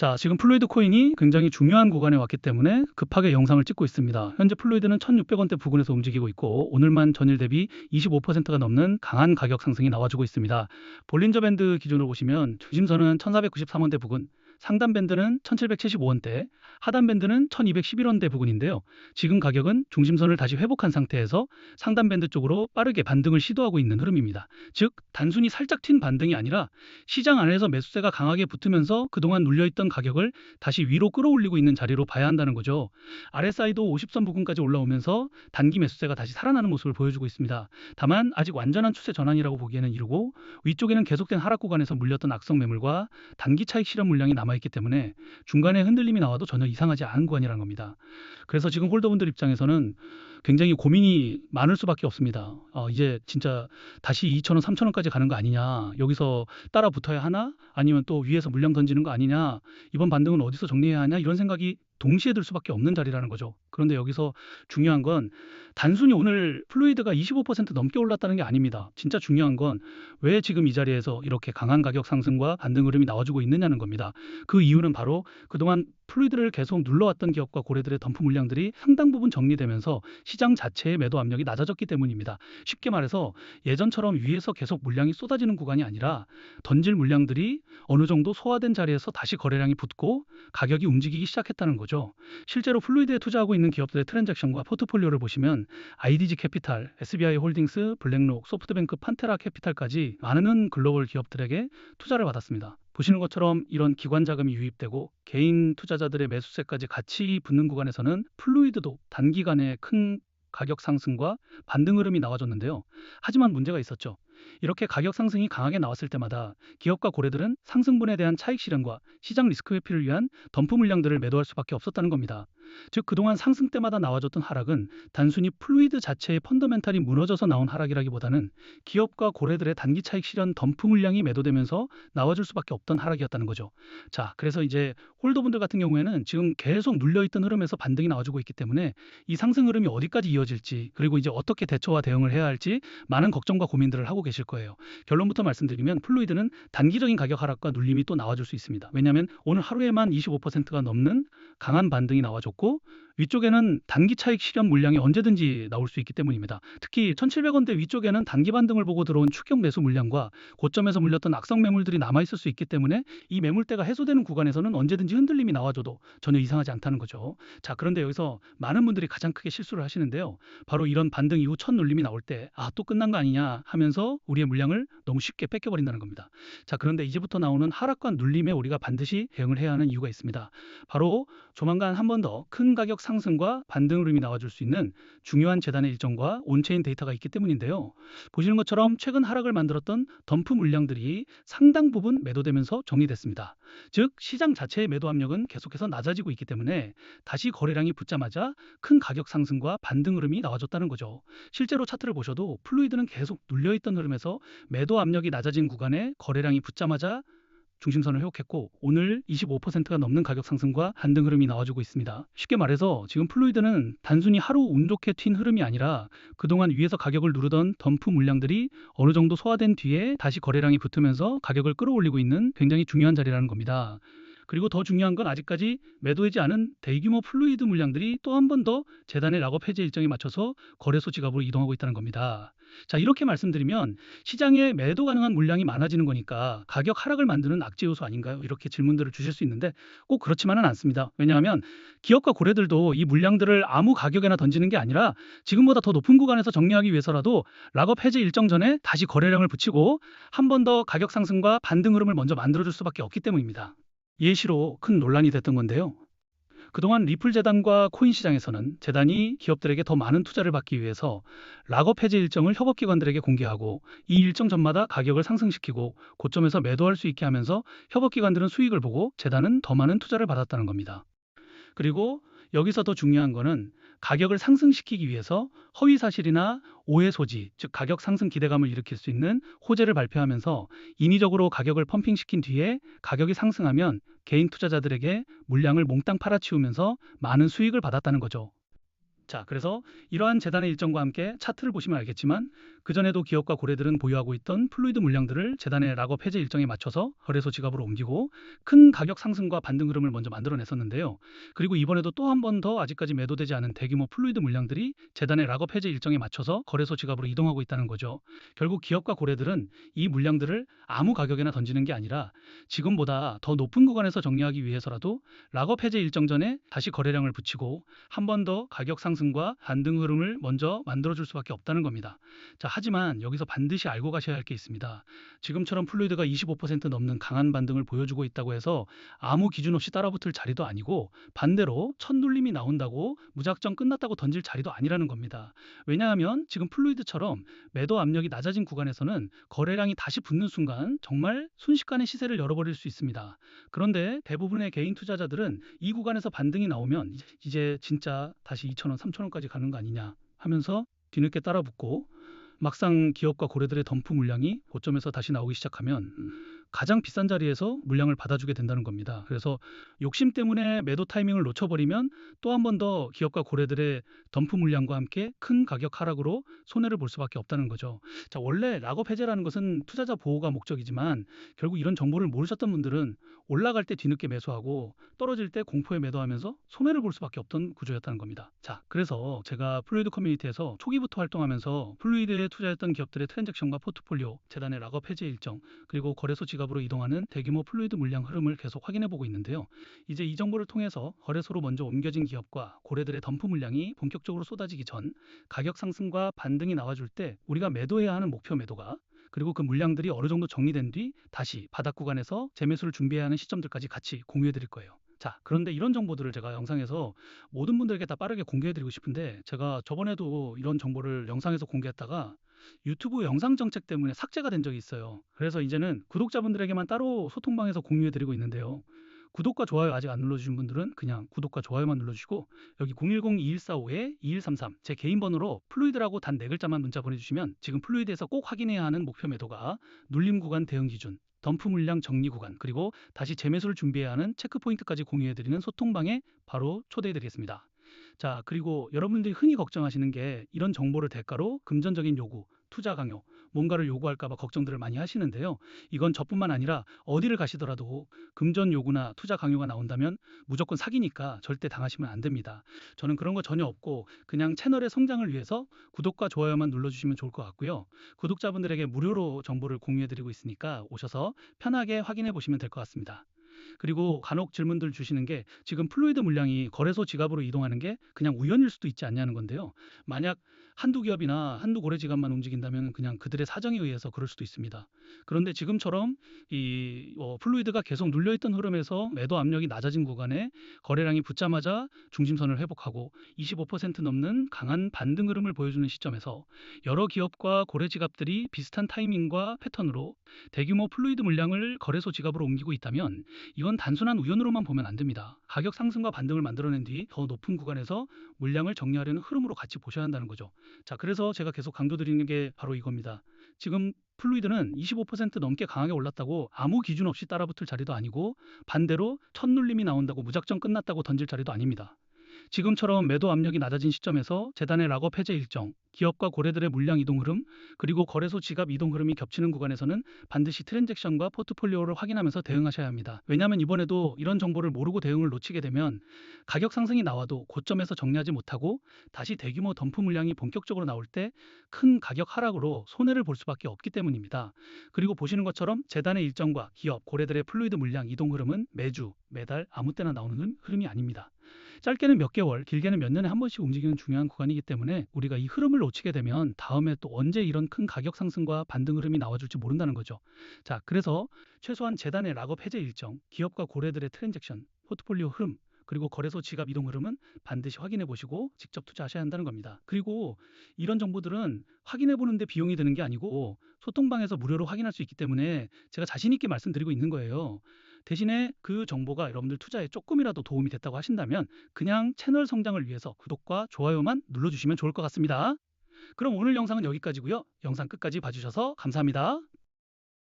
자, 지금 플루이드 코인이 굉장히 중요한 구간에 왔기 때문에 급하게 영상을 찍고 있습니다. 현재 플루이드는 1,600원대 부근에서 움직이고 있고 오늘만 전일 대비 25%가 넘는 강한 가격 상승이 나와주고 있습니다. 볼린저 밴드 기준으로 보시면 중심선은 1,493원대 부근, 상단 밴드는 1,775원대, 하단 밴드는 1,211원대 부근인데요. 지금 가격은 중심선을 다시 회복한 상태에서 상단 밴드 쪽으로 빠르게 반등을 시도하고 있는 흐름입니다. 즉, 단순히 살짝 튄 반등이 아니라 시장 안에서 매수세가 강하게 붙으면서 그동안 눌려있던 가격을 다시 위로 끌어올리고 있는 자리로 봐야 한다는 거죠. RSI도 50선 부근까지 올라오면서 단기 매수세가 다시 살아나는 모습을 보여주고 있습니다. 다만 아직 완전한 추세 전환이라고 보기에는 이르고 위쪽에는 계속된 하락 구간에서 물렸던 악성 매물과 단기 차익 실현 물량이 남아있기 때문에 중간에 흔들림이 나와도 전혀 이상하지 않은 구간이라는 겁니다. 그래서 지금 홀더분들 입장에서는 굉장히 고민이 많을 수밖에 없습니다. 이제 진짜 다시 2,000원, 3,000원까지 가는 거 아니냐, 여기서 따라 붙어야 하나, 아니면 또 위에서 물량 던지는 거 아니냐, 이번 반등은 어디서 정리해야 하냐, 이런 생각이 동시에 들 수밖에 없는 자리라는 거죠. 그런데 여기서 중요한 건 단순히 오늘 플루이드가 25% 넘게 올랐다는 게 아닙니다. 진짜 중요한 건 왜 지금 이 자리에서 이렇게 강한 가격 상승과 반등 흐름이 나와주고 있느냐는 겁니다. 그 이유는 바로 그동안 플루이드를 계속 눌러왔던 기업과 고래들의 덤프 물량들이 상당 부분 정리되면서 시장 자체의 매도 압력이 낮아졌기 때문입니다. 쉽게 말해서 예전처럼 위에서 계속 물량이 쏟아지는 구간이 아니라 던질 물량들이 어느 정도 소화된 자리에서 다시 거래량이 붙고 가격이 움직이기 시작했다는 거죠. 실제로 플루이드에 투자하고 있는 기업들의 트랜잭션과 포트폴리오를 보시면 IDG 캐피탈, SBI 홀딩스, 블랙록, 소프트뱅크, 판테라 캐피탈까지 많은 글로벌 기업들에게 투자를 받았습니다. 보시는 것처럼 이런 기관 자금이 유입되고 개인 투자자들의 매수세까지 같이 붙는 구간에서는 플루이드도 단기간에 큰 가격 상승과 반등 흐름이 나와줬는데요. 하지만 문제가 있었죠. 이렇게 가격 상승이 강하게 나왔을 때마다 기업과 고래들은 상승분에 대한 차익 실현과 시장 리스크 회피를 위한 덤프 물량들을 매도할 수밖에 없었다는 겁니다. 즉, 그동안 상승 때마다 나와줬던 하락은 단순히 플루이드 자체의 펀더멘탈이 무너져서 나온 하락이라기보다는 기업과 고래들의 단기 차익 실현 덤프 물량이 매도되면서 나와줄 수밖에 없던 하락이었다는 거죠. 자, 그래서 이제 홀더분들 같은 경우에는 지금 계속 눌려있던 흐름에서 반등이 나와주고 있기 때문에 이 상승 흐름이 어디까지 이어질지, 그리고 이제 어떻게 대처와 대응을 해야 할지 많은 걱정과 고민들을 하고 계실 거예요. 결론부터 말씀드리면 플루이드는 단기적인 가격 하락과 눌림이 또 나와줄 수 있습니다. 왜냐하면 오늘 하루에만 25%가 넘는 강한 반등이 나와줬고 위쪽에는 단기 차익 실현 물량이 언제든지 나올 수 있기 때문입니다. 특히 1,700원대 위쪽에는 단기 반등을 보고 들어온 추격 매수 물량과 고점에서 물렸던 악성 매물들이 남아있을 수 있기 때문에 이 매물대가 해소되는 구간에서는 언제든지 흔들림이 나와줘도 전혀 이상하지 않다는 거죠. 자, 그런데 여기서 많은 분들이 가장 크게 실수를 하시는데요. 바로 이런 반등 이후 첫 눌림이 나올 때 또 끝난 거 아니냐 하면서 우리의 물량을 너무 쉽게 뺏겨버린다는 겁니다. 자, 그런데 이제부터 나오는 하락과 눌림에 우리가 반드시 대응을 해야 하는 이유가 있습니다. 바로 조만간 한 번 더 큰 가격 상승과 반등 흐름이 나와줄 수 있는 중요한 재단의 일정과 온체인 데이터가 있기 때문인데요. 보시는 것처럼 최근 하락을 만들었던 덤프 물량들이 상당 부분 매도되면서 정리됐습니다. 즉, 시장 자체의 매도 압력은 계속해서 낮아지고 있기 때문에 다시 거래량이 붙자마자 큰 가격 상승과 반등 흐름이 나와줬다는 거죠. 실제로 차트를 보셔도 플루이드는 계속 눌려있던 흐름에서 매도 압력이 낮아진 구간에 거래량이 붙자마자 중심선을 회복했고 오늘 25%가 넘는 가격 상승과 반등 흐름이 나와주고 있습니다. 쉽게 말해서 지금 플루이드는 단순히 하루 운 좋게 튄 흐름이 아니라 그동안 위에서 가격을 누르던 덤프 물량들이 어느 정도 소화된 뒤에 다시 거래량이 붙으면서 가격을 끌어올리고 있는 굉장히 중요한 자리라는 겁니다. 그리고 더 중요한 건 아직까지 매도되지 않은 대규모 플루이드 물량들이 또 한 번 더 재단의 락업 해제 일정에 맞춰서 거래소 지갑으로 이동하고 있다는 겁니다. 자, 이렇게 말씀드리면 시장에 매도 가능한 물량이 많아지는 거니까 가격 하락을 만드는 악재 요소 아닌가요? 이렇게 질문들을 주실 수 있는데 꼭 그렇지만은 않습니다. 왜냐하면 기업과 고래들도 이 물량들을 아무 가격에나 던지는 게 아니라 지금보다 더 높은 구간에서 정리하기 위해서라도 락업 해제 일정 전에 다시 거래량을 붙이고 한 번 더 가격 상승과 반등 흐름을 먼저 만들어줄 수밖에 없기 때문입니다. 예시로 큰 논란이 됐던 건데요. 그동안 리플 재단과 코인 시장에서는 재단이 기업들에게 더 많은 투자를 받기 위해서 락업 해제 일정을 협업기관들에게 공개하고 이 일정 전마다 가격을 상승시키고 고점에서 매도할 수 있게 하면서 협업기관들은 수익을 보고 재단은 더 많은 투자를 받았다는 겁니다. 그리고 여기서 더 중요한 거는 가격을 상승시키기 위해서 허위 사실이나 오해 소지, 즉 가격 상승 기대감을 일으킬 수 있는 호재를 발표하면서 인위적으로 가격을 펌핑시킨 뒤에 가격이 상승하면 개인 투자자들에게 물량을 몽땅 팔아치우면서 많은 수익을 받았다는 거죠. 자, 그래서 이러한 재단의 일정과 함께 차트를 보시면 알겠지만 그전에도 기업과 고래들은 보유하고 있던 플루이드 물량들을 재단의 락업 해제 일정에 맞춰서 거래소 지갑으로 옮기고 큰 가격 상승과 반등 흐름을 먼저 만들어냈었는데요. 그리고 이번에도 또 한 번 더 아직까지 매도되지 않은 대규모 플루이드 물량들이 재단의 락업 해제 일정에 맞춰서 거래소 지갑으로 이동하고 있다는 거죠. 결국 기업과 고래들은 이 물량들을 아무 가격에나 던지는 게 아니라 지금보다 더 높은 구간에서 정리하기 위해서라도 락업 해제 일정 전에 다시 거래량을 붙이고 한 번 더 가격 상승과 반등 흐름을 먼저 만들어줄 수밖에 없다는 겁니다. 자, 하지만 여기서 반드시 알고 가셔야 할 게 있습니다. 지금처럼 플루이드가 25% 넘는 강한 반등을 보여주고 있다고 해서 아무 기준 없이 따라붙을 자리도 아니고 반대로 첫눌림이 나온다고 무작정 끝났다고 던질 자리도 아니라는 겁니다. 왜냐하면 지금 플루이드처럼 매도 압력이 낮아진 구간에서는 거래량이 다시 붙는 순간 정말 순식간에 시세를 열어버릴 수 있습니다. 그런데 대부분의 개인 투자자들은 이 구간에서 반등이 나오면 이제 진짜 다시 2,000원, 3,000원까지 가는 거 아니냐 하면서 뒤늦게 따라붙고 막상 기업과 고래들의 덤프 물량이 고점에서 다시 나오기 시작하면 가장 비싼 자리에서 물량을 받아주게 된다는 겁니다. 그래서 욕심 때문에 매도 타이밍을 놓쳐버리면 또 한 번 더 기업과 고래들의 덤프 물량과 함께 큰 가격 하락으로 손해를 볼 수밖에 없다는 거죠. 자, 원래 락업 해제라는 것은 투자자 보호가 목적이지만 결국 이런 정보를 모르셨던 분들은 올라갈 때 뒤늦게 매수하고 떨어질 때 공포에 매도하면서 손해를 볼 수밖에 없던 구조였다는 겁니다. 자, 그래서 제가 플루이드 커뮤니티에서 초기부터 활동하면서 플루이드에 투자했던 기업들의 트랜잭션과 포트폴리오, 재단의 락업 해제 일정, 그리고 거래소 지갑으로 이동하는 대규모 플루이드 물량 흐름을 계속 확인해 보고 있는데요. 이제 이 정보를 통해서 거래소로 먼저 옮겨진 기업과 고래들의 덤프 물량이 본격적으로 쏟아지기 전 가격 상승과 반등이 나와줄 때 우리가 매도해야 하는 목표 매도가 그리고 그 물량들이 어느 정도 정리된 뒤 다시 바닥 구간에서 재매수를 준비해야 하는 시점들까지 같이 공유해 드릴 거예요. 자, 그런데 이런 정보들을 제가 영상에서 모든 분들에게 다 빠르게 공개해 드리고 싶은데 제가 저번에도 이런 정보를 영상에서 공개했다가 유튜브 영상 정책 때문에 삭제가 된 적이 있어요. 그래서 이제는 구독자분들에게만 따로 소통방에서 공유해 드리고 있는데요. 구독과 좋아요 아직 안 눌러주신 분들은 그냥 구독과 좋아요만 눌러주시고 여기 010-2145-2133 제 개인 번호로 플루이드라고 단 4글자만 문자 보내주시면 지금 플루이드에서 꼭 확인해야 하는 목표 매도가 눌림 구간 대응 기준 덤프 물량 정리 구간 그리고 다시 재매수를 준비해야 하는 체크포인트까지 공유해드리는 소통방에 바로 초대해드리겠습니다. 자, 그리고 여러분들이 흔히 걱정하시는 게 이런 정보를 대가로 금전적인 요구, 투자 강요, 뭔가를 요구할까봐 걱정들을 많이 하시는데요. 이건 저뿐만 아니라 어디를 가시더라도 금전 요구나 투자 강요가 나온다면 무조건 사기니까 절대 당하시면 안 됩니다. 저는 그런 거 전혀 없고 그냥 채널의 성장을 위해서 구독과 좋아요만 눌러주시면 좋을 것 같고요. 구독자분들에게 무료로 정보를 공유해드리고 있으니까 오셔서 편하게 확인해 보시면 될 것 같습니다. 그리고 간혹 질문들 주시는 게 지금 플루이드 물량이 거래소 지갑으로 이동하는 게 그냥 우연일 수도 있지 않냐는 건데요. 만약 한두 기업이나 한두 고래 지갑만 움직인다면 그냥 그들의 사정에 의해서 그럴 수도 있습니다. 그런데 지금처럼 이 플루이드가 계속 눌려있던 흐름에서 매도 압력이 낮아진 구간에 거래량이 붙자마자 중심선을 회복하고 25% 넘는 강한 반등 흐름을 보여주는 시점에서 여러 기업과 고래 지갑들이 비슷한 타이밍과 패턴으로 대규모 플루이드 물량을 거래소 지갑으로 옮기고 있다면 이건 단순한 우연으로만 보면 안 됩니다. 가격 상승과 반등을 만들어낸 뒤 더 높은 구간에서 물량을 정리하려는 흐름으로 같이 보셔야 한다는 거죠. 자, 그래서 제가 계속 강조드리는 게 바로 이겁니다. 지금 플루이드는 25% 넘게 강하게 올랐다고 아무 기준 없이 따라붙을 자리도 아니고 반대로 첫눌림이 나온다고 무작정 끝났다고 던질 자리도 아닙니다. 지금처럼 매도 압력이 낮아진 시점에서 재단의 락업 해제 일정, 기업과 고래들의 물량 이동 흐름, 그리고 거래소 지갑 이동 흐름이 겹치는 구간에서는 반드시 트랜잭션과 포트폴리오를 확인하면서 대응하셔야 합니다. 왜냐하면 이번에도 이런 정보를 모르고 대응을 놓치게 되면 가격 상승이 나와도 고점에서 정리하지 못하고 다시 대규모 덤프 물량이 본격적으로 나올 때 큰 가격 하락으로 손해를 볼 수밖에 없기 때문입니다. 그리고 보시는 것처럼 재단의 일정과 기업, 고래들의 플루이드 물량 이동 흐름은 매주, 매달 아무 때나 나오는 흐름이 아닙니다. 짧게는 몇 개월, 길게는 몇 년에 한 번씩 움직이는 중요한 구간이기 때문에 우리가 이 흐름을 놓치게 되면 다음에 또 언제 이런 큰 가격 상승과 반등 흐름이 나와줄지 모른다는 거죠. 자, 그래서 최소한 재단의 락업 해제 일정, 기업과 고래들의 트랜잭션, 포트폴리오 흐름, 그리고 거래소 지갑 이동 흐름은 반드시 확인해 보시고 직접 투자하셔야 한다는 겁니다. 그리고 이런 정보들은 확인해 보는데 비용이 드는 게 아니고 소통방에서 무료로 확인할 수 있기 때문에 제가 자신 있게 말씀드리고 있는 거예요. 대신에 그 정보가 여러분들 투자에 조금이라도 도움이 됐다고 하신다면 그냥 채널 성장을 위해서 구독과 좋아요만 눌러주시면 좋을 것 같습니다. 그럼 오늘 영상은 여기까지고요. 영상 끝까지 봐주셔서 감사합니다.